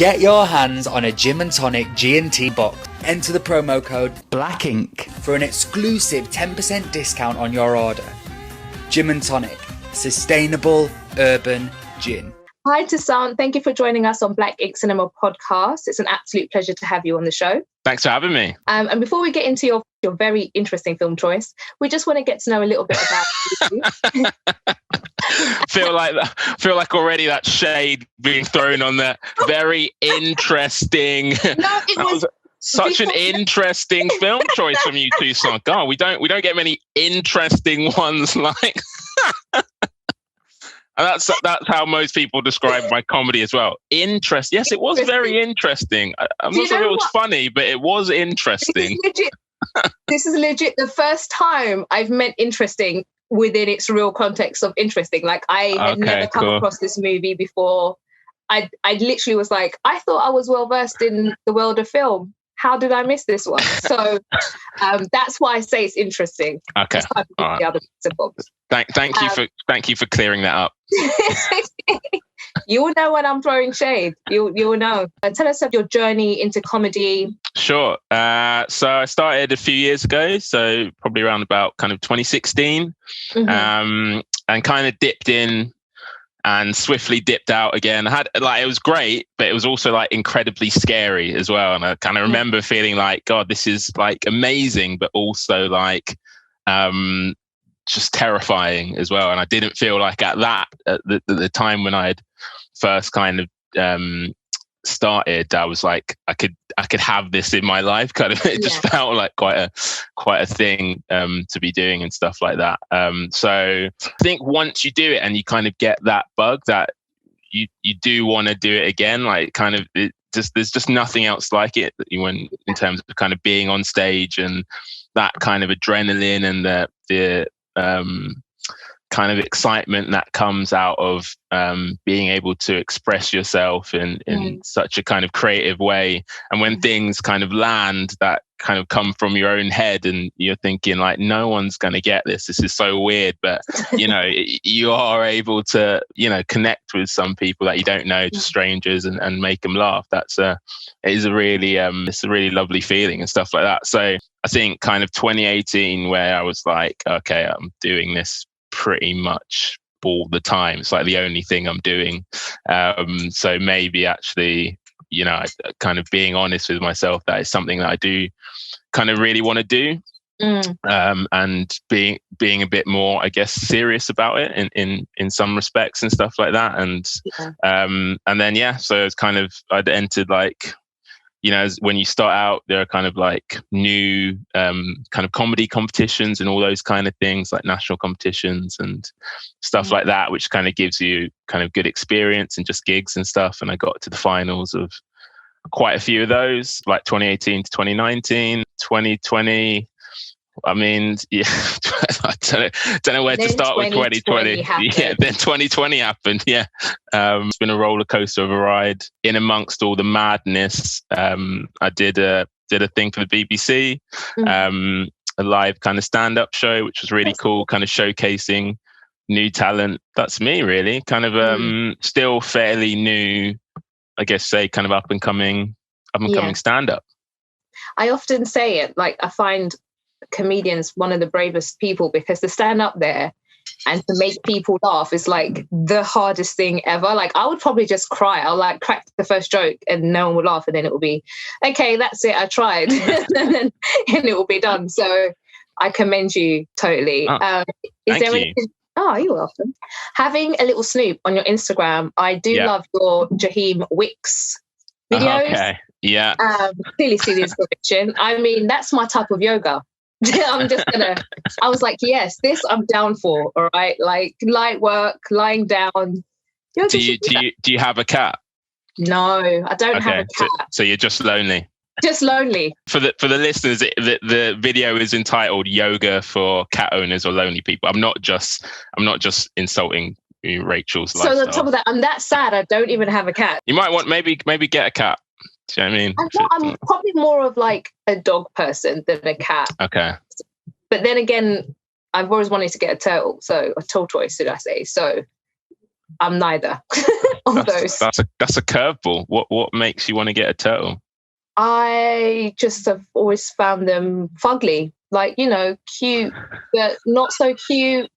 Get your hands on a Gin and Tonic G&T box. Enter the promo code BLACKINK for an exclusive 10% discount on your order. Gin and Tonic, sustainable urban gin. Hi Toussaint, thank you for joining us on Black Ink Cinema podcast. It's an absolute pleasure to have you on the show. Thanks for having me. And before we get into your very interesting film choice, we just want to get to know a little bit about you. feel like already that shade being thrown on that. Very interesting. No, it was such an interesting film choice from you, Toussaint. God, we don't get many interesting ones like. And that's how most people describe my comedy as well. Yes, it was very interesting. I'm not sure if it was funny, but it was interesting. This is legit the first time I've meant interesting within its real context of interesting. Like I had never come across this movie before. I literally was like, I thought I was well versed in the world of film. How did I miss this one? So that's why I say it's interesting. Okay. All right. The other Thank you for clearing that up. You will know when I'm throwing shade. You will know. Tell us of your journey into comedy. Sure. So I started a few years ago, so probably around about kind of 2016, and kind of dipped in and swiftly dipped out again. It was great, but it was also like incredibly scary as well. And I kind of remember feeling like, God, this is like amazing, but also like just terrifying as well. And I didn't feel like at the time when I had first kind of started, I was like, I could have this in my life. Kind of, it just felt like quite a thing to be doing and stuff like that. So I think once you do it and you kind of get that bug that you do want to do it again, like kind of there's just nothing else like it in terms of kind of being on stage and that kind of adrenaline and the kind of excitement that comes out of being able to express yourself in such a kind of creative way. And when things kind of land that kind of come from your own head and you're thinking like, no one's going to get this. This is so weird. But, you are able to, connect with some people that you don't know, just strangers, and make them laugh. It's a really lovely feeling and stuff like that. So I think kind of 2018 where I was like, okay, I'm doing this pretty much all the time. It's like the only thing I'm doing. So maybe actually, kind of being honest with myself, that is something that I do kind of really want to do. And being a bit more, I guess, serious about it in some respects and stuff like that. And then so it's kind of, I'd entered like, when you start out, there are kind of like new kind of comedy competitions and all those kind of things, like national competitions and stuff like that, which kind of gives you kind of good experience and just gigs and stuff. And I got to the finals of quite a few of those, like 2018 to 2019, 2020. I mean, I don't know where to start with 2020. Yeah, then 2020 happened. Yeah, it's been a roller coaster of a ride. In amongst all the madness, I did a thing for the BBC, a live kind of stand-up show, which was really cool, kind of showcasing new talent. That's me, really. Kind of still fairly new, I guess, say kind of up and coming stand-up. I often say it, like I find comedians one of the bravest people, because to stand up there and to make people laugh is like the hardest thing ever. Like I would probably just cry. I'll like crack the first joke and no one would laugh, and then it will be okay, that's it, I tried. and it will be done. So I commend you totally. Oh, you're welcome. Having a little snoop on your Instagram, I do love your Jaheim Wicks videos. Okay. Yeah. Clearly see the inspiration. I mean, that's my type of yoga. I was like, yes, this I'm down for. All right. Like light work, lying down. Do you have a cat? No, I don't have a cat. So you're just lonely. Just lonely. For the listeners, the video is entitled "Yoga for Cat Owners or Lonely People." I'm not just insulting Rachel's lifestyle. So on top of that, I'm that sad I don't even have a cat. You might want maybe get a cat. Do you know what I mean? I'm probably more of like a dog person than a cat. Okay. But then again, I've always wanted to get a tortoise, should I say? So I'm neither. of those. That's a curveball. What makes you want to get a turtle? I just have always found them fugly, like, cute, but not so cute.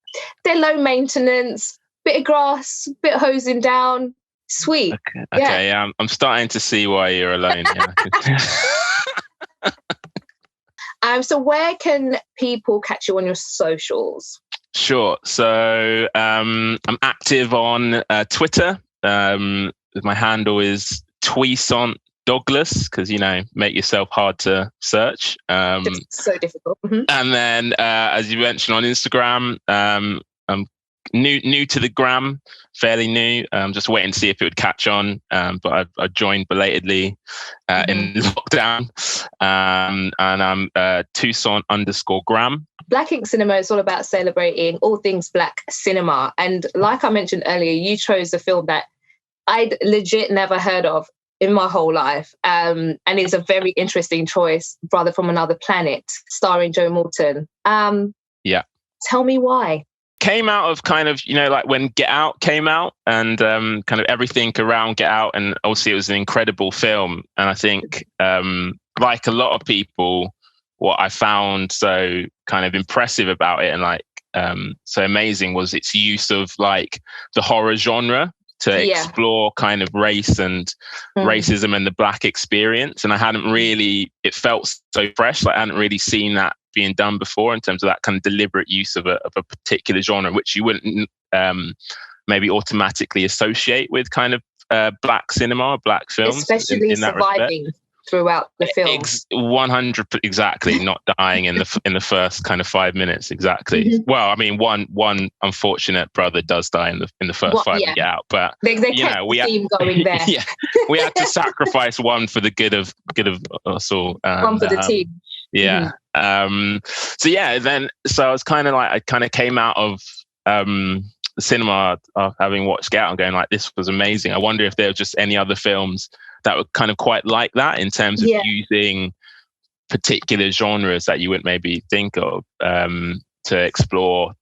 They're low maintenance, bit of grass, bit of hosing down, sweet. Okay, yeah. I'm starting to see why you're alone here. So where can people catch you on your socials? Sure. So I'm active on Twitter. My handle is Toussaint Douglass, because make yourself hard to search. So difficult. Mm-hmm. And then, as you mentioned, on Instagram, I'm new to the gram, fairly new. Just waiting to see if it would catch on. But I joined belatedly in lockdown, and I'm Toussaint_gram. Black Ink Cinema is all about celebrating all things Black cinema. And like I mentioned earlier, you chose a film that I'd legit never heard of in my whole life. And it's a very interesting choice, Brother from Another Planet, starring Joe Morton. Yeah. Tell me why. Came out of kind of, like when Get Out came out, and kind of everything around Get Out. And obviously it was an incredible film. And I think, like a lot of people, what I found so kind of impressive about it and so amazing was its use of like the horror genre to explore kind of race and racism and the Black experience. And I hadn't really, it felt so fresh. Like I hadn't really seen that being done before in terms of that kind of deliberate use of a particular genre, which you wouldn't maybe automatically associate with kind of Black cinema, Black films. Especially in that surviving respect. Throughout the film. 100 exactly, not dying in the first kind of 5 minutes. Exactly. Mm-hmm. Well, I mean, one unfortunate brother does die in the first 5 minutes out, but they kept the theme going there. Yeah, we had to sacrifice one for the good of us all. One for the team. Yeah. Mm-hmm. So I was kind of like, I kind of came out of the cinema having watched Get Out and going like, this was amazing. I wonder if there were just any other films that were kind of quite like that in terms of using particular genres that you wouldn't maybe think of to explore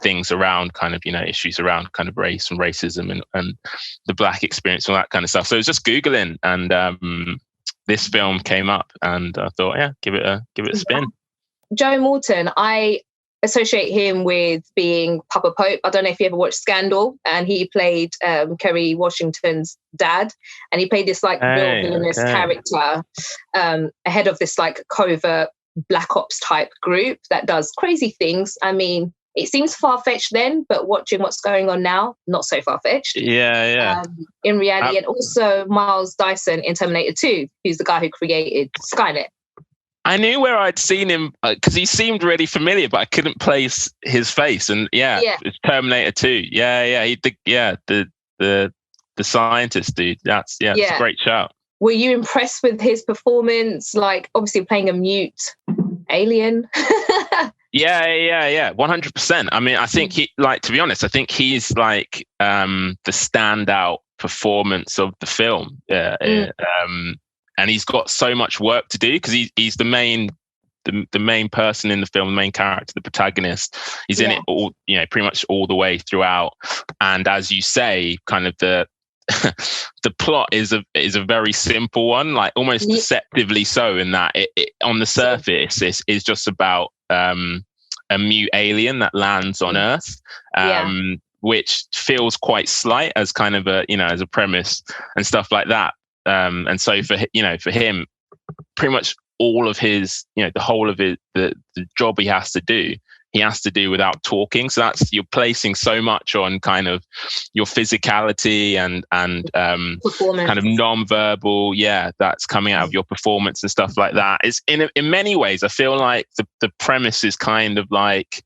things around kind of, issues around kind of race and racism and the Black experience and all that kind of stuff. So it was just Googling, and this film came up, and I thought, give it a spin. Joe Morton, I associate him with being Papa Pope. I don't know if you ever watched Scandal, and he played Kerry Washington's dad, and he played this like real villainous character ahead of this like covert Black Ops type group that does crazy things. I mean, it seems far-fetched then, but watching what's going on now, not so far-fetched. In reality. And also Miles Dyson in Terminator 2, who's the guy who created Skynet. I knew where I'd seen him because he seemed really familiar, but I couldn't place his face. And it's Terminator 2. The scientist dude. It's a great shout. Were you impressed with his performance? Like, obviously playing a mute alien. Yeah, 100%. I mean, I think to be honest, I think he's like the standout performance of the film. And he's got so much work to do because he's the main person in the film, the main character, the protagonist. He's in it all, pretty much all the way throughout. And as you say, kind of the plot is a very simple one, like almost deceptively so, in that it on the surface is just about a mute alien that lands on Earth. Which feels quite slight as kind of as a premise and stuff like that. And so for him, pretty much all of his, the whole of it, the job he has to do without talking. So you're placing so much on kind of your physicality and kind of non-verbal, that's coming out of your performance and stuff like that. It's in many ways, I feel like the premise is kind of like,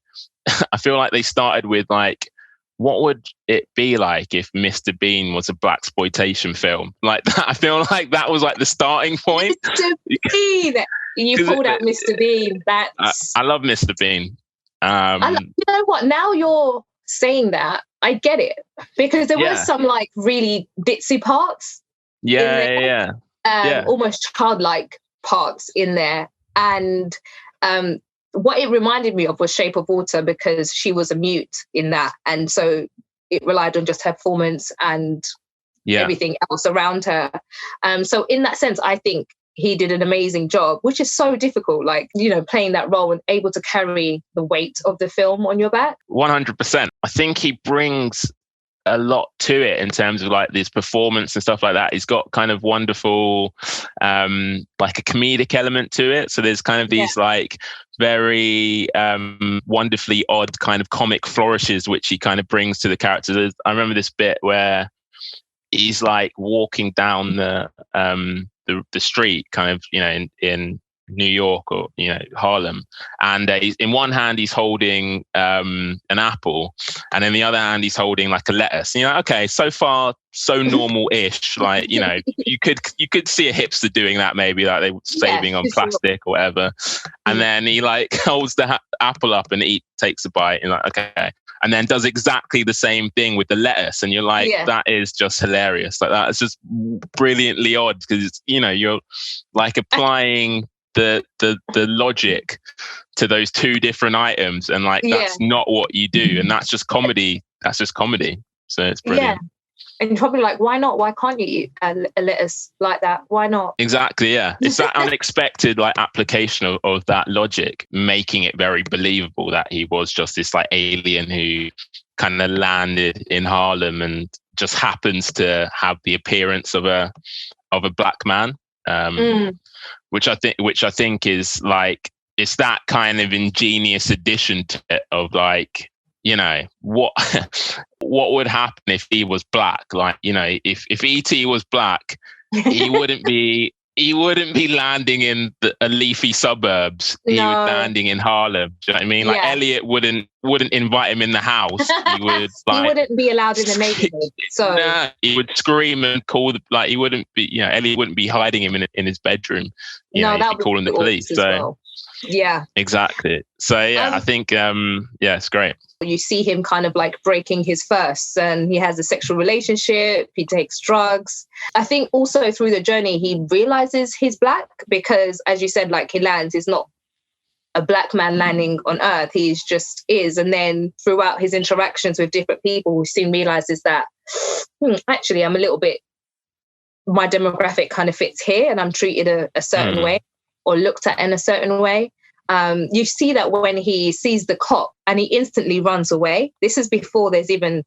I feel like they started with like, what would it be like if Mr. Bean was a blaxploitation film like that? I feel like that was like the starting point. Mr. Bean, you pulled out Mr. Bean. I love Mr. Bean. You know what? Now you're saying that, I get it, because there were some like really ditzy parts. Almost childlike parts in there, and what it reminded me of was Shape of Water, because she was a mute in that, and so it relied on just her performance and everything else around her. So in that sense, I think he did an amazing job, which is so difficult, like, you know, playing that role and able to carry the weight of the film on your back. 100%. I think he brings a lot to it in terms of like this performance and stuff like that. He's got kind of wonderful, like a comedic element to it. So there's kind of these like very wonderfully odd kind of comic flourishes, which he kind of brings to the characters. I remember this bit where he's like walking down the street, kind of, you know, in New York or, you know, Harlem, and he's, in one hand he's holding an apple, and in the other hand he's holding like a lettuce. And you're like, okay, so far so normal-ish. Like, you know, you could see a hipster doing that, maybe, like they were saving on plastic or whatever. And then he like holds the apple up and takes a bite, and like, okay, and then does exactly the same thing with the lettuce, and you're like, that is just hilarious. Like, that is just brilliantly odd, because, you know, you're like applying the logic to those two different items, and like that's not what you do, and that's just comedy. That's just comedy. So it's brilliant. Yeah. And you're probably like, why not? Why can't you eat a lettuce like that? Why not? Exactly, yeah. It's that unexpected like application of that logic, making it very believable that he was just this like alien who kind of landed in Harlem and just happens to have the appearance of a black man. Which I think is like, it's that kind of ingenious addition to it of like, you know, what would happen if he was black? Like, you know, if E.T. was black, he wouldn't be landing in a leafy suburbs. He would landing in Harlem. Do you know what I mean? Like, Elliot wouldn't invite him in the house. He would like, he wouldn't be allowed in the neighborhood. So he would scream and call like, he wouldn't be, you know, Elliot wouldn't be hiding him in his bedroom. You know, he'd be calling the police. So well. Yeah, exactly. So I think it's great. You see him kind of like breaking his firsts, and he has a sexual relationship, he takes drugs. I think also through the journey he realizes he's black, because as you said, like, he lands, he's not a black man landing on Earth, he just is. And then throughout his interactions with different people, he soon realizes that actually I'm a little bit, my demographic kind of fits here, and I'm treated a certain way, or looked at in a certain way. You see that when he sees the cop and he instantly runs away. This is before there's even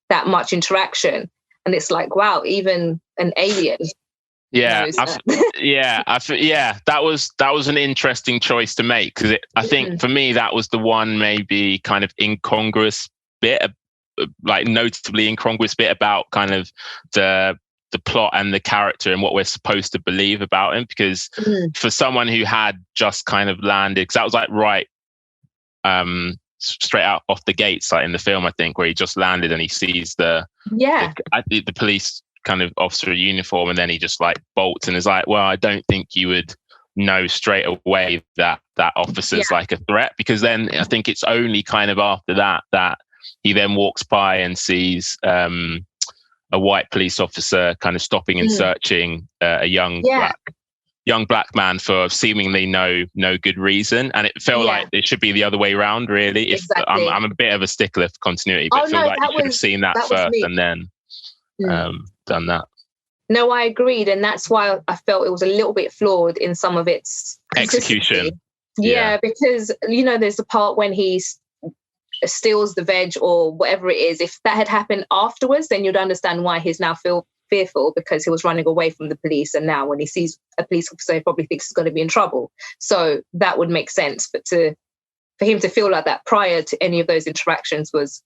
that much interaction. And it's like, wow, even an alien. Yeah, that was an interesting choice to make, because I think for me that was the one maybe kind of incongruous bit, like notably incongruous bit about kind of the plot and the character and what we're supposed to believe about him. Because for someone who had just kind of landed, because that was like straight out off the gates, like in the film, I think, where he just landed and he sees the police kind of officer uniform, and then he just like bolts and is like, well, I don't think you would know straight away that officer's like a threat, because then I think it's only kind of after that he then walks by and sees a white police officer kind of stopping and searching a young black man for seemingly no good reason, and it felt like it should be the other way around, really. Exactly. I'm a bit of a stickler for continuity, but I feel like you should have seen that first and then done that. No, I agreed, and that's why I felt it was a little bit flawed in some of its execution. Yeah, because, you know, there's the part when he steals the veg or whatever it is. If that had happened afterwards, then you'd understand why he's now fearful, because he was running away from the police, and now when he sees a police officer, he probably thinks he's going to be in trouble. So that would make sense. But for him to feel like that prior to any of those interactions was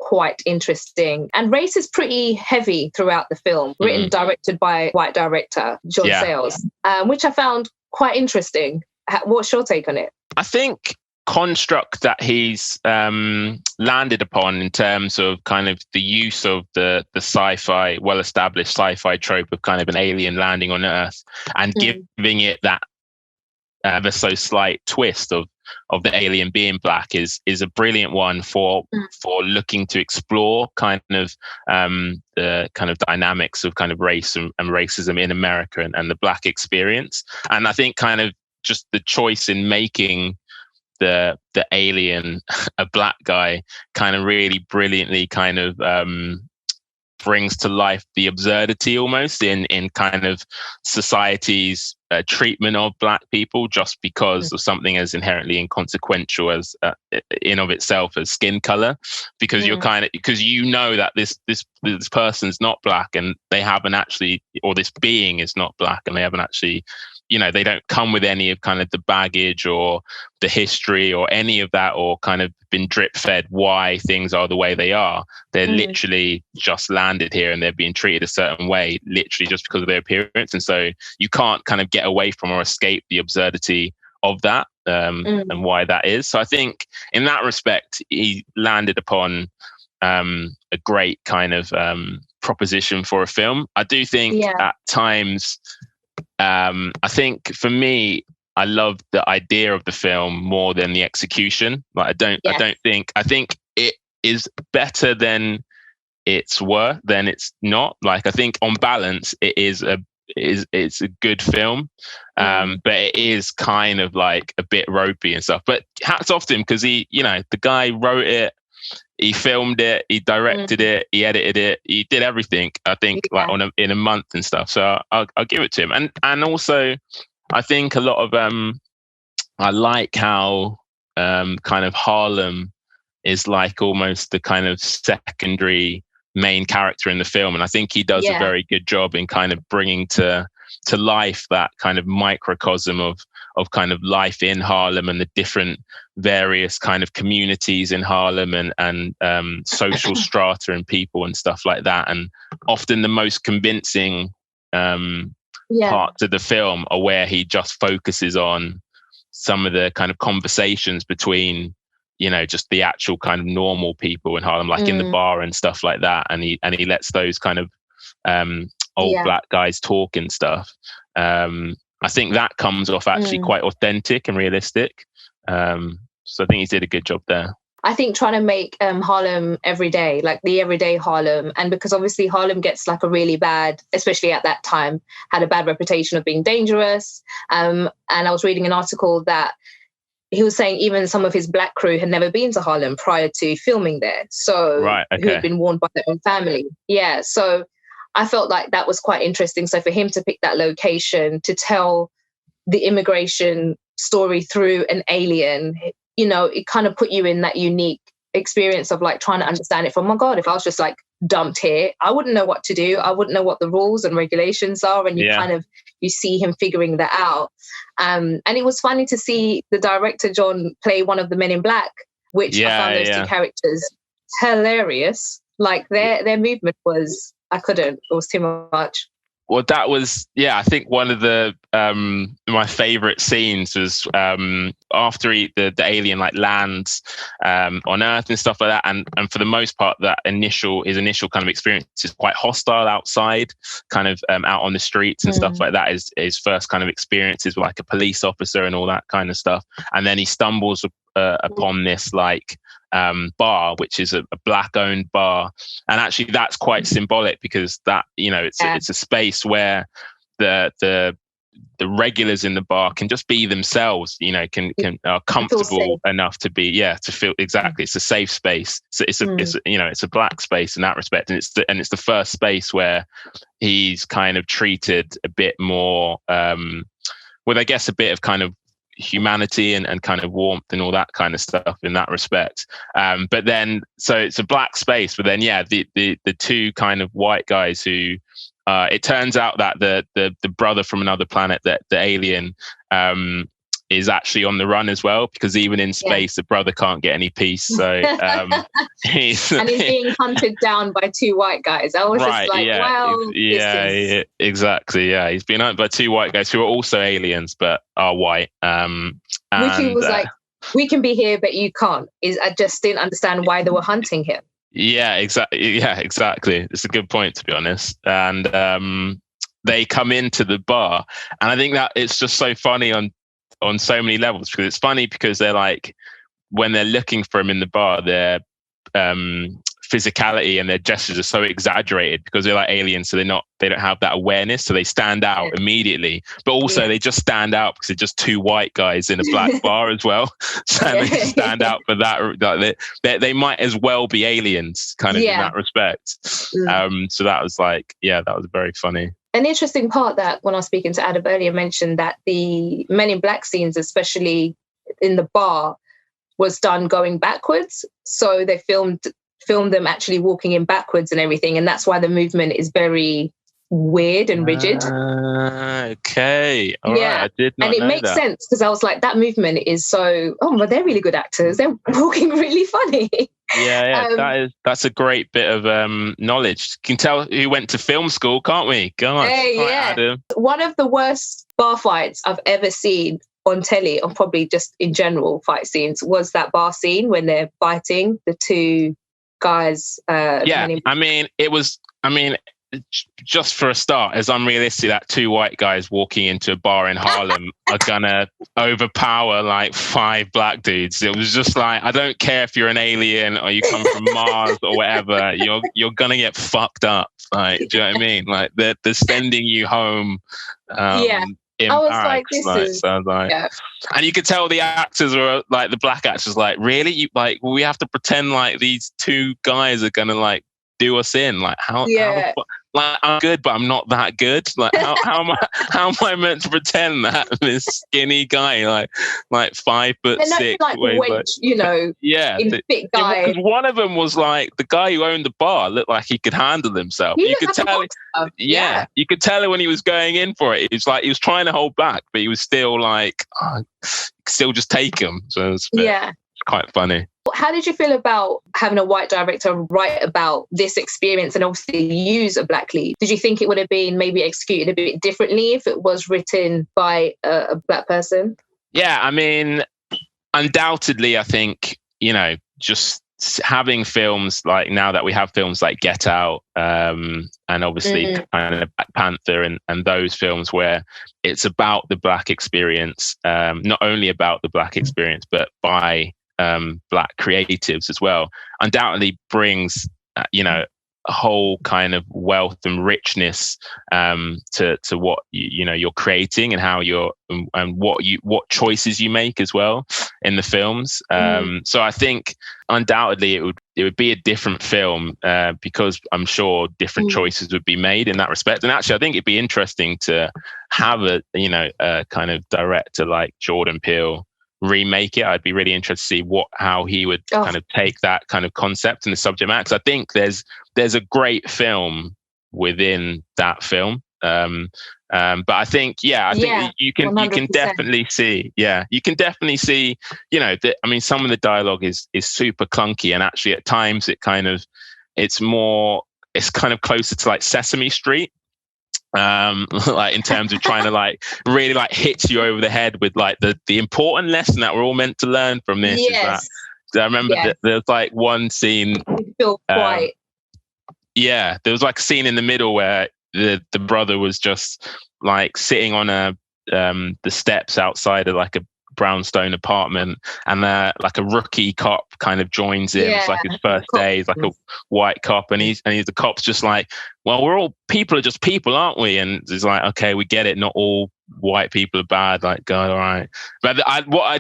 quite interesting. And race is pretty heavy throughout the film, written, directed by white director John Sayles, which I found quite interesting. What's your take on it? I think construct that he's landed upon in terms of kind of the use of the sci-fi, well-established sci-fi trope of kind of an alien landing on Earth and giving it that ever so slight twist of the alien being black is a brilliant one for looking to explore kind of the kind of dynamics of kind of race and racism in America and the black experience. And I think kind of just the choice in making the alien, a black guy, kind of really brilliantly kind of brings to life the absurdity almost in kind of society's treatment of black people just because of something as inherently inconsequential as in of itself as skin color, because you're because you know that this person's not black and they haven't actually, or this being is not black and they haven't actually, you know, they don't come with any of kind of the baggage or the history or any of that, or kind of been drip fed why things are the way they are. They're literally just landed here and they're being treated a certain way, literally just because of their appearance. And so you can't kind of get away from or escape the absurdity of that and why that is. So I think in that respect, he landed upon a great kind of proposition for a film. I do think at times, I think for me, I love the idea of the film more than the execution. Like I think it is better than it's worth than it's not. Like I think on balance, it's a good film, but it is kind of like a bit ropey and stuff. But hats off to him, because he, you know, the guy wrote it, he filmed it, he directed it, he edited it, he did everything. I think like in a month and stuff. So I'll give it to him. And also, I think a lot of I like how kind of Harlem is like almost the kind of secondary main character in the film, and I think he does a very good job in kind of bringing to life that kind of microcosm of kind of life in Harlem and the different various kind of communities in Harlem and social strata and people and stuff like that. And often the most convincing parts of the film are where he just focuses on some of the kind of conversations between, you know, just the actual kind of normal people in Harlem, like in the bar and stuff like that. And he lets those kind of old black guys talk and stuff. I think that comes off actually quite authentic and realistic. So I think he did a good job there. I think trying to make Harlem everyday, like the everyday Harlem, and because obviously Harlem gets like a really bad, especially at that time, had a bad reputation of being dangerous. And I was reading an article that he was saying even some of his black crew had never been to Harlem prior to filming there. So who had been warned by their own family. Yeah. So I felt like that was quite interesting. So for him to pick that location to tell the immigration story through an alien, you know, it kind of put you in that unique experience of like trying to understand it from, oh my God, if I was just like dumped here, I wouldn't know what to do. I wouldn't know what the rules and regulations are. And you kind of, you see him figuring that out. And it was funny to see the director, John, play one of the men in black, which I found those two characters hilarious. Like their movement was, I couldn't, it was too much. Well, that was, I think one of the my favorite scenes was after the alien like lands on Earth and stuff like that, and for the most part, his initial kind of experience is quite hostile outside, kind of out on the streets and stuff like that. Is his first kind of experiences with like a police officer and all that kind of stuff, and then he stumbles upon this like bar, which is a black-owned bar, and actually that's quite symbolic because that, you know, it's a space where the regulars in the bar can just be themselves, you know, are comfortable enough to be to feel exactly. It's a safe space. So it's a black space in that respect, and it's the first space where he's kind of treated a bit more with, I guess, a bit of kind of humanity and kind of warmth and all that kind of stuff in that respect. But then, so it's a black space, but then the two kind of white guys who it turns out that the brother from another planet, that the alien is actually on the run as well, because even in space the brother can't get any peace. So he's being hunted down by two white guys. I was just like, wow. Exactly. Yeah, he's been hunted by two white guys who are also aliens but are white. Which he was like, we can be here but you can't. I just didn't understand why they were hunting him. Yeah, exactly. It's a good point, to be honest. And they come into the bar, and I think that it's just so funny on so many levels, because it's funny because they're like, when they're looking for him in the bar, they're physicality and their gestures are so exaggerated because they're like aliens, so they don't have that awareness, so they stand out immediately. But also they just stand out because they're just two white guys in a black bar as well. So they stand out for that. Like they might as well be aliens, kind of in that respect. So that was like, that was very funny. An interesting part that when I was speaking to Adam earlier mentioned that the Men in Black scenes, especially in the bar, was done going backwards. So they filmed them actually walking in backwards and everything. And that's why the movement is very weird and rigid. Okay. All right. I did not know that. And it makes sense because I was like, that movement is so, but they're really good actors. They're walking really funny. That's a great bit of knowledge. You can tell who went to film school, can't we? Go on. Adam. One of the worst bar fights I've ever seen on telly, or probably just in general fight scenes, was that bar scene when they're fighting, the two guys. Just for a start, as unrealistic that two white guys walking into a bar in Harlem are gonna overpower like 5 black dudes. It was just like, I don't care if you're an alien or you come from Mars or whatever, you're gonna get fucked up. Like, do you know what I mean? Like they're sending you home. I was like, and you could tell the actors were like, the black actors, like, really, we have to pretend like these two guys are gonna like do us in, like how like I'm good but I'm not that good, like how am I meant to pretend that this skinny guy like 5'6", like wedge, big guy. Because one of them was like, the guy who owned the bar looked like he could handle himself. You could tell you could tell when he was going in for it. It was like he was trying to hold back, but he was still like still just take him. So it's quite funny. How did you feel about having a white director write about this experience and obviously use a black lead? Did you think it would have been maybe executed a bit differently if it was written by a black person? Yeah, I mean, undoubtedly, I think, just having films like, now that we have films like Get Out, and obviously kind of Black Panther and those films where it's about the black experience, not only about the black experience, but by black creatives as well, undoubtedly brings a whole kind of wealth and richness to what you're creating and how you're and what choices you make as well in the films. So I think undoubtedly it would be a different film because I'm sure different choices would be made in that respect. And actually, I think it'd be interesting to have a kind of director like Jordan Peele remake it. I'd be really interested to see how he would kind of take that kind of concept and the subject matter, because I think there's a great film within that film. But I think think you can 100%. You can definitely see some of the dialogue is super clunky, and actually at times it's kind of closer to like Sesame Street. Like in terms of trying to like really like hit you over the head with like the important lesson that we're all meant to learn from this. Yes. Is that I remember that there's like one scene. Feel quite. There was like a scene in the middle where the brother was just like sitting on the steps outside of like a brownstone apartment, and like a rookie cop kind of joins him. It's like his first day. He's like a white cop, and he's the cop's just like, well, we're all people, are just people, aren't we? And it's like, okay, we get it. Not all white people are bad. Like, God, all right. But what I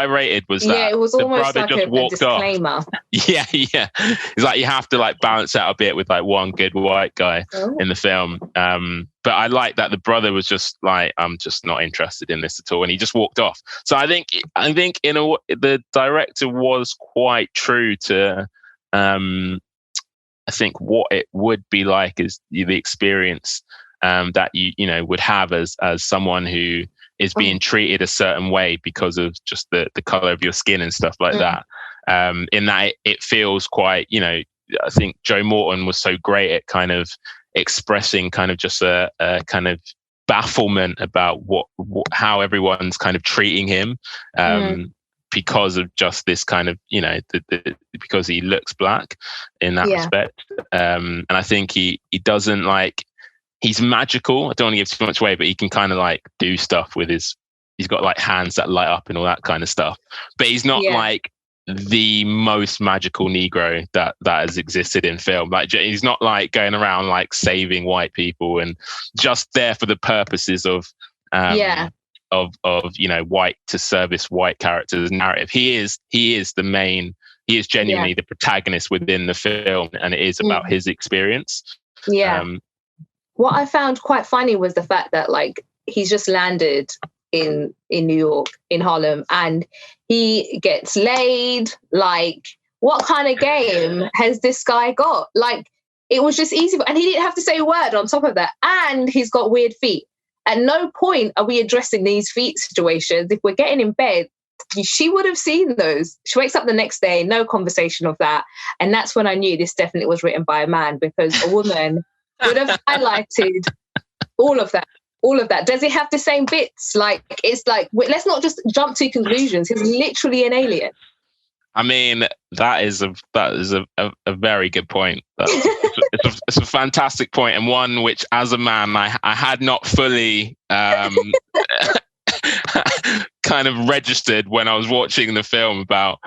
rated was that it was the almost brother like just a walked disclaimer. off. Yeah. It's like you have to like balance out a bit with like one good white guy in the film. But I like that the brother was just like, I'm just not interested in this at all, and he just walked off. So I think the director was quite true to I think what it would be like is the experience that you would have as someone who is being treated a certain way because of just the color of your skin and stuff like that. In that it feels quite, I think Joe Morton was so great at kind of expressing kind of just a kind of bafflement about how everyone's kind of treating him because of just this kind of, because he looks black in that respect. And I think he doesn't like, he's magical. I don't want to give too much away, but he can kind of like do stuff with he's got like hands that light up and all that kind of stuff. But he's not like the most magical Negro that has existed in film. Like, he's not like going around like saving white people and just there for the purposes of white to service white characters narrative. He is genuinely the protagonist within the film, and it is about his experience. What I found quite funny was the fact that like he's just landed in New York, in Harlem, and he gets laid. Like, what kind of game has this guy got? Like, it was just easy, and he didn't have to say a word on top of that, and he's got weird feet. At no point are we addressing these feet situations. If we're getting in bed, she would have seen those. She wakes up the next day, no conversation of that. And that's when I knew this definitely was written by a man, because a woman would have highlighted all of that. Does it have the same bits? Like, it's like, let's not just jump to conclusions. He's literally an alien. I mean, that is a very good point. It's a fantastic point, and one which, as a man, I had not fully kind of registered when I was watching the film about.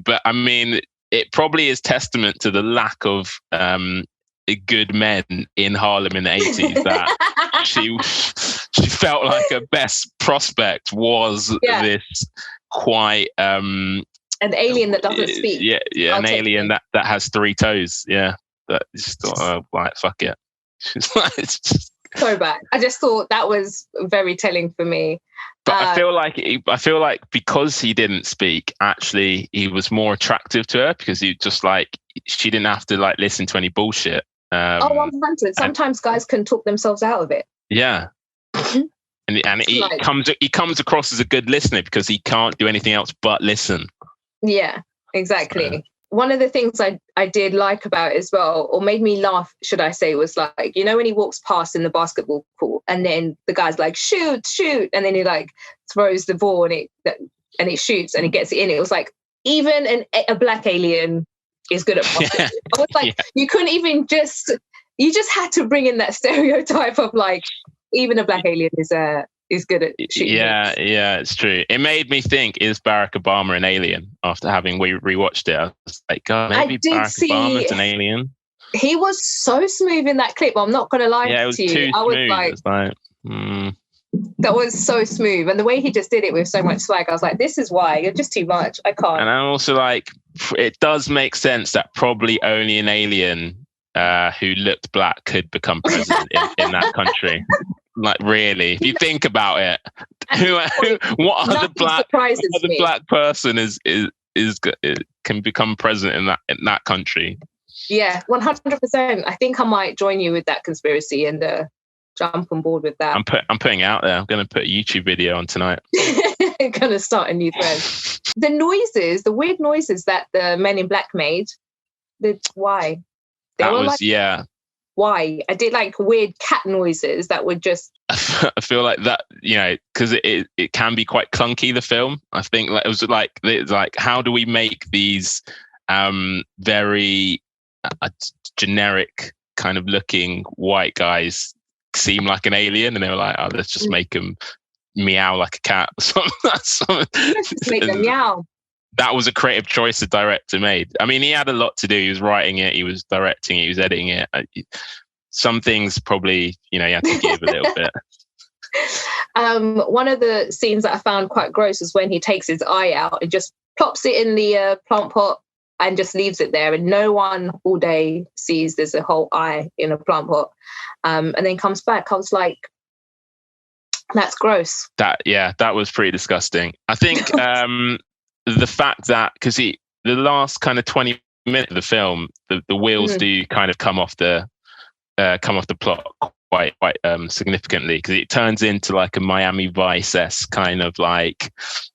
But I mean, it probably is testament to the lack of good men in Harlem in the 80s that she felt like her best prospect was this quite an alien that doesn't speak. An alien that has 3 toes. That just thought, like, fuck it. It's just throwback. I just thought that was very telling for me. But I feel like because he didn't speak, actually, he was more attractive to her, because he just like, she didn't have to like listen to any bullshit. 100. Sometimes guys can talk themselves out of it. Yeah. And he comes across as a good listener because he can't do anything else but listen. Yeah, exactly. One of the things I did like about it as well, or made me laugh, should I say, was like, you know, when he walks past in the basketball court and then the guy's like, shoot, and then he like throws the ball and it shoots and it gets it in. It was like, even a black alien is good at basketball. I was like, you couldn't even you just had to bring in that stereotype of like, even a black alien is good at shooting. Yeah, it's true. It made me think, is Barack Obama an alien? After having rewatched it, I was like, God, maybe Barack Obama's an alien. He was so smooth in that clip. I'm not going to lie to you. Yeah, it was too smooth. I was like, that was so smooth. And the way he just did it with so much swag, I was like, this is why. You're just too much. I can't. And I'm also like, it does make sense that probably only an alien who looked black could become president in that country. Like, really, if you think about it, what other black person can become president in that country? Yeah, 100%. I think I might join you with that conspiracy and jump on board with that. I'm putting it out there. I'm going to put a YouTube video on tonight. I'm going to start a new thread. The weird noises that the Men in Black made. Why? Why? I did like weird cat noises that were just... I feel like that, you know, because it can be quite clunky, the film. I think like, it was like, how do we make these very generic kind of looking white guys seem like an alien? And they were like, oh, let's just make them meow like a cat or something. Let's just make them meow. That was a creative choice the director made. I mean, he had a lot to do. He was writing it, he was directing it, he was editing it. Some things probably, you know, you have to give a little bit. One of the scenes that I found quite gross is when he takes his eye out and just plops it in the plant pot and just leaves it there. And no one all day sees there's a whole eye in a plant pot. And then comes back. I was like, that's gross. That was pretty disgusting. I think... the fact that, because the last kind of 20 minutes of the film, the wheels do kind of come off the plot quite significantly, because it turns into like a Miami Vice-esque kind of like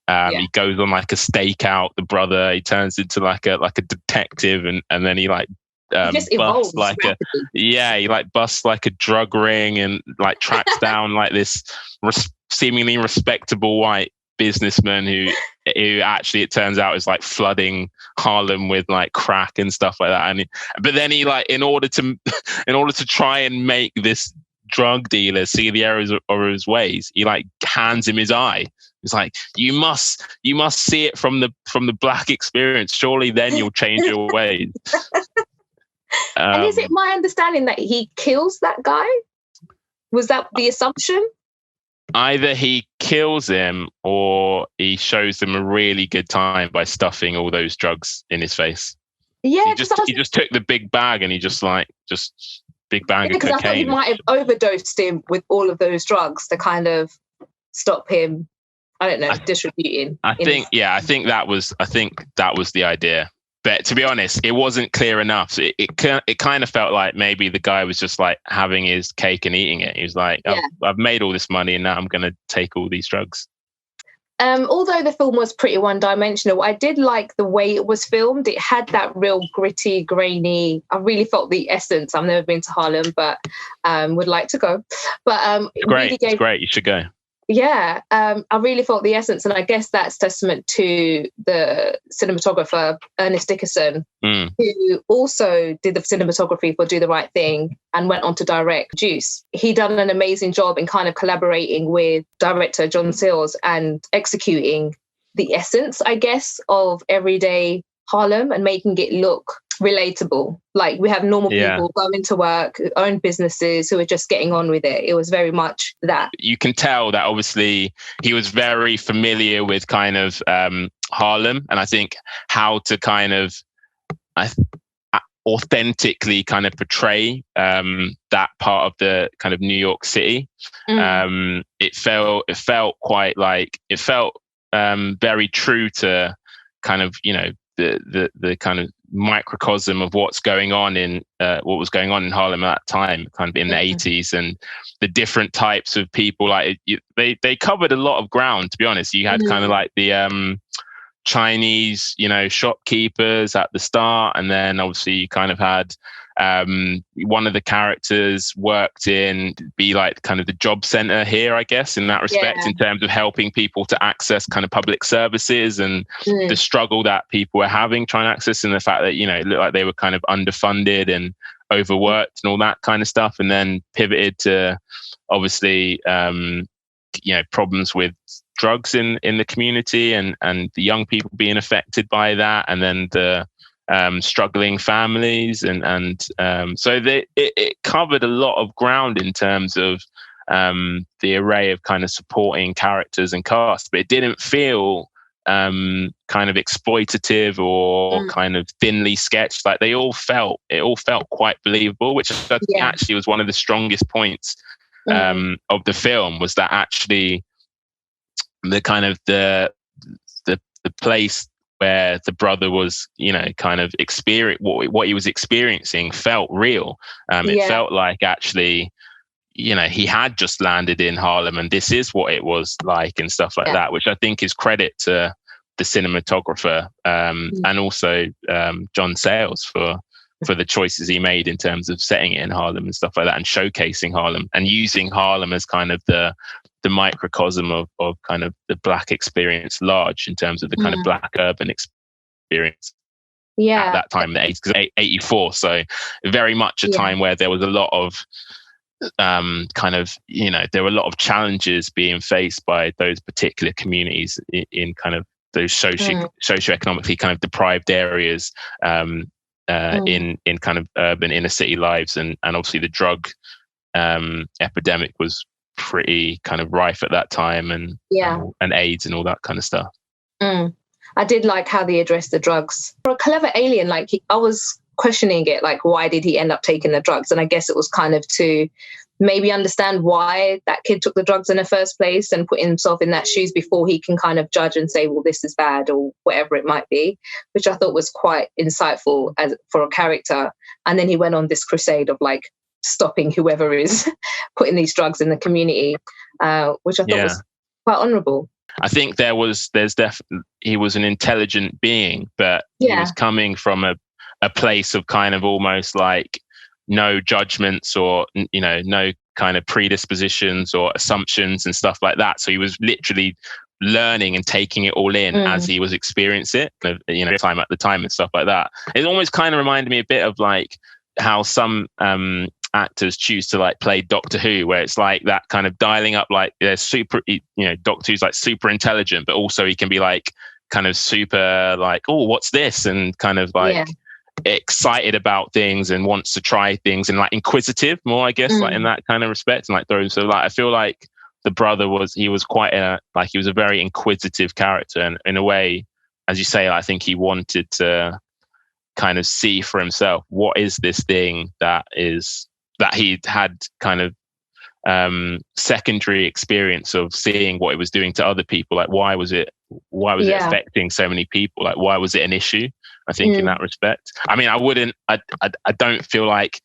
he goes on like a stakeout. The brother, he turns into like a detective, and then he like busts like he like busts like a drug ring and like tracks down like this seemingly respectable white businessman who actually, it turns out, is like flooding Harlem with like crack and stuff like that. But then he like, in order to try and make this drug dealer see the errors of his ways, he like hands him his eye. It's like, you must see it from the Black experience. Surely then you'll change your ways. And is it my understanding that he kills that guy? Was that the assumption? Either he kills him or he shows them a really good time by stuffing all those drugs in his face. Yeah, he just took the big bag and he just big bag of cocaine. I thought he might have overdosed him with all of those drugs to kind of stop him. I don't know, distributing. I think that was the idea. But to be honest, it wasn't clear enough. It kind of felt like maybe the guy was just like having his cake and eating it. He was like, I've made all this money and now I'm going to take all these drugs. Although the film was pretty one-dimensional, I did like the way it was filmed. It had that real gritty, grainy. I really felt the essence. I've never been to Harlem, but would like to go. But it's great. It's great. You should go. Yeah, I really felt the essence, and I guess that's testament to the cinematographer Ernest Dickerson, who also did the cinematography for Do the Right Thing and went on to direct Juice. He done an amazing job in kind of collaborating with director John Sayles and executing the essence, I guess, of everyday Harlem and making it look relatable. Like, we have normal people going to work, own businesses, who are just getting on with it. It was very much that. You can tell that obviously he was very familiar with kind of Harlem, and I think how to kind of authentically kind of portray that part of the kind of New York City. It felt quite like, it felt very true to kind of, you know, the kind of microcosm of what was going on in Harlem at that time, kind of in the 80s, and the different types of people. Like, they covered a lot of ground, to be honest. You had kind of like the Chinese, you know, shopkeepers at the start, and then obviously you kind of had one of the characters worked in be like kind of the job center here, I guess, in that respect, in terms of helping people to access kind of public services, and the struggle that people were having trying to access, and the fact that, you know, it looked like they were kind of underfunded and overworked and all that kind of stuff, and then pivoted to obviously you know, problems with drugs in the community, and the young people being affected by that, and then the struggling families, and so it covered a lot of ground in terms of the array of kind of supporting characters and cast, but it didn't feel kind of exploitative or kind of thinly sketched. Like, it all felt quite believable, which I think actually was one of the strongest points of the film, was that actually the kind of the place where the brother was, you know, kind of what he was experiencing felt real. It felt like, actually, you know, he had just landed in Harlem and this is what it was like, and stuff like that, which I think is credit to the cinematographer and also John Sayles for the choices he made in terms of setting it in Harlem and stuff like that, and showcasing Harlem and using Harlem as kind of the microcosm of kind of the Black experience large, in terms of the kind of Black urban experience at that time, the 80s, because 84, so very much a time where there was a lot of kind of, you know, there were a lot of challenges being faced by those particular communities in kind of those socioeconomically kind of deprived areas, in kind of urban inner city lives, and obviously the drug epidemic was pretty kind of rife at that time, and AIDS and all that kind of stuff. I did like how they addressed the drugs. For a clever alien, like, I was questioning it, like, why did he end up taking the drugs? And I guess it was kind of to maybe understand why that kid took the drugs in the first place, and put himself in that shoes before he can kind of judge and say, well, this is bad, or whatever it might be, which I thought was quite insightful for a character. And then he went on this crusade of like stopping whoever is putting these drugs in the community, which I thought was quite honourable. I think he was an intelligent being, but he was coming from a place of kind of almost like no judgments, or, you know, no kind of predispositions or assumptions and stuff like that. So he was literally learning and taking it all in as he was experiencing it, you know, time at the time and stuff like that. It almost kind of reminded me a bit of like how some actors choose to like play Doctor Who, where it's like that kind of dialing up, like they're super, you know, Doctor Who's like super intelligent, but also he can be like kind of super like, oh, what's this? And kind of like excited about things and wants to try things and like inquisitive more, I guess, like in that kind of respect. And like, so like, I feel like the brother was quite he was a very inquisitive character. And in a way, as you say, I think he wanted to kind of see for himself, what is this thing that he had kind of secondary experience of seeing what it was doing to other people. Like, why was it affecting so many people? Like, why was it an issue? I think in that respect. I mean, I don't feel like,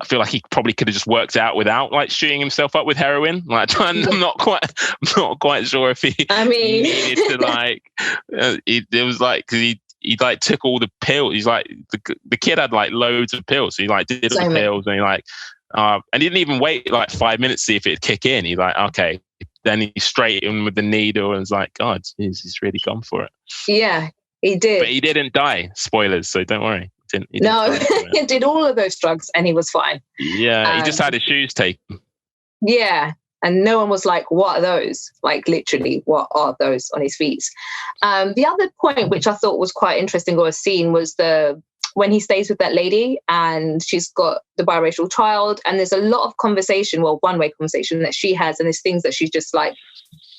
I feel like he probably could have just worked out without like shooting himself up with heroin. Like, I'm not quite sure if he. I mean, needed to like. It was like, because he like took all the pills. He's like the kid had like loads of pills. So he like did all the pills, and he like and he didn't even wait like 5 minutes to see if it'd kick in. He's like, okay. Then he straight in with the needle and was like, God, he's really gone for it. Yeah, he did. But he didn't die. Spoilers, so don't worry. He did all of those drugs and he was fine. Yeah, he just had his shoes taken. Yeah. And no one was like, what are those? Like, literally, what are those on his feet? The other point, which I thought was quite interesting or a scene, was when he stays with that lady and she's got the biracial child, and there's a lot of conversation, well, one-way conversation that she has, and there's things that she's just like,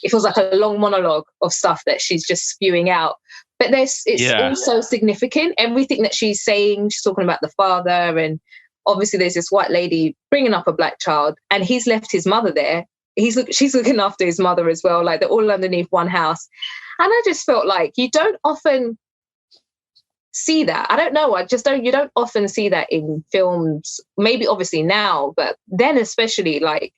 it feels like a long monologue of stuff that she's just spewing out. But it's also significant. Everything that she's saying, she's talking about the father, and obviously there's this white lady bringing up a black child, and he's left his mother there. She's looking after his mother as well. Like, they're all underneath one house. And I just felt like you don't often see that. I don't know. You don't often see that in films, maybe obviously now, but then especially like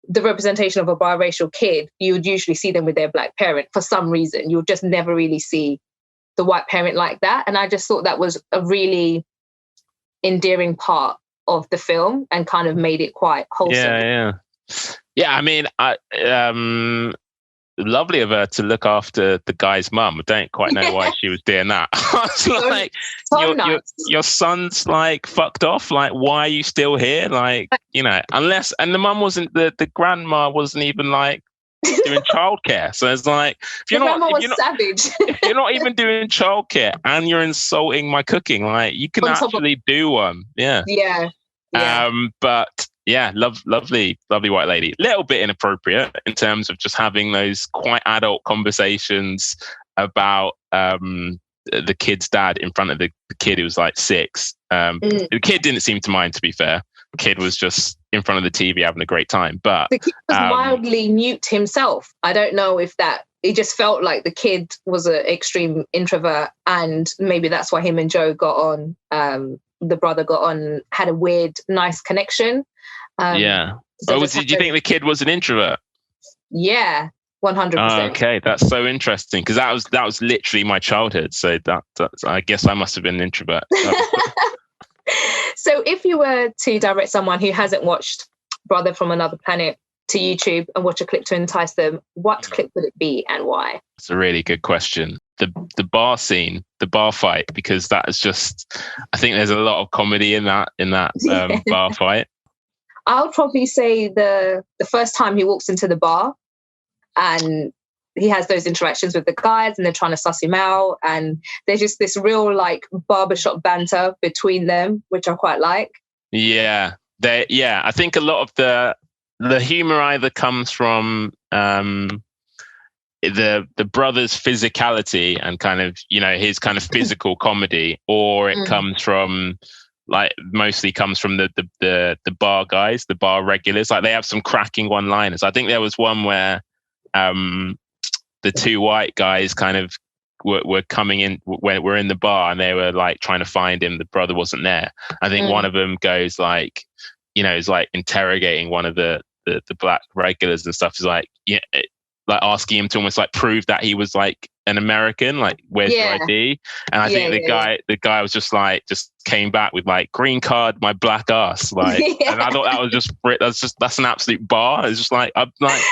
the representation of a biracial kid, you would usually see them with their black parent for some reason. You'll just never really see the white parent like that. And I just thought that was a really endearing part of the film and kind of made it quite wholesome. Yeah, I mean, lovely of her to look after the guy's mum. I don't quite know why she was doing that. I was like, your son's like fucked off. Like, why are you still here? Like, you know, unless, and the mum wasn't, the grandma wasn't even like doing childcare. So it's like, if you're not even doing childcare and you're insulting my cooking, like, you can actually do one. Yeah. But yeah, lovely white lady. Little bit inappropriate in terms of just having those quite adult conversations about the kid's dad in front of the kid who was like 6. The kid didn't seem to mind, to be fair. The kid was just in front of the TV having a great time. But the kid was mildly mute himself. I don't know if that, it just felt like the kid was an extreme introvert, and maybe that's why him and Joe got on. The brother got on, had a weird, nice connection. So did you think the kid was an introvert? Yeah, 100%. Okay, that's so interesting, because that was literally my childhood. So that's, I guess I must have been an introvert. So if you were to direct someone who hasn't watched Brother from Another Planet to YouTube and watch a clip to entice them, what clip would it be and why? It's a really good question. The bar scene, the bar fight, because that is just, I think there's a lot of comedy in that bar fight. I would probably say the first time he walks into the bar and he has those interactions with the guys and they're trying to suss him out, and there's just this real like barbershop banter between them, which I quite like. Yeah, I think a lot of the humor either comes from the brother's physicality and kind of, you know, his kind of physical comedy, or it comes from, like, mostly comes from the bar guys, the bar regulars. Like, they have some cracking one-liners. I think there was one where the 2 white guys kind of were coming in when we're in the bar, and they were like trying to find him. The brother wasn't there. I think one of them goes like, you know, is like interrogating one of the black regulars and stuff. Is like, like asking him to almost like prove that he was like an American, like, where's your ID? And I think the guy was just came back with like, green card, my black ass, like. And I thought that was that's an absolute bar. It's just like, I'm like,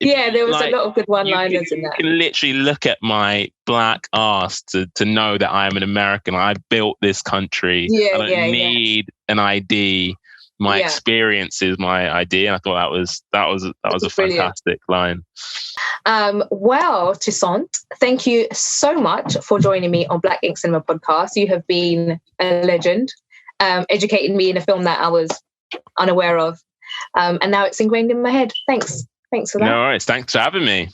there was a lot of good one-liners in that. You can literally look at my black ass to know that I'm an American. I built this country. I don't need an ID my experience is my ID. And I thought that was a fantastic line. Well, Toussaint, thank you so much for joining me on Black Ink Cinema Podcast. You have been a legend, educating me in a film that I was unaware of. And now it's ingrained in my head. Thanks for that. No worries. Thanks for having me.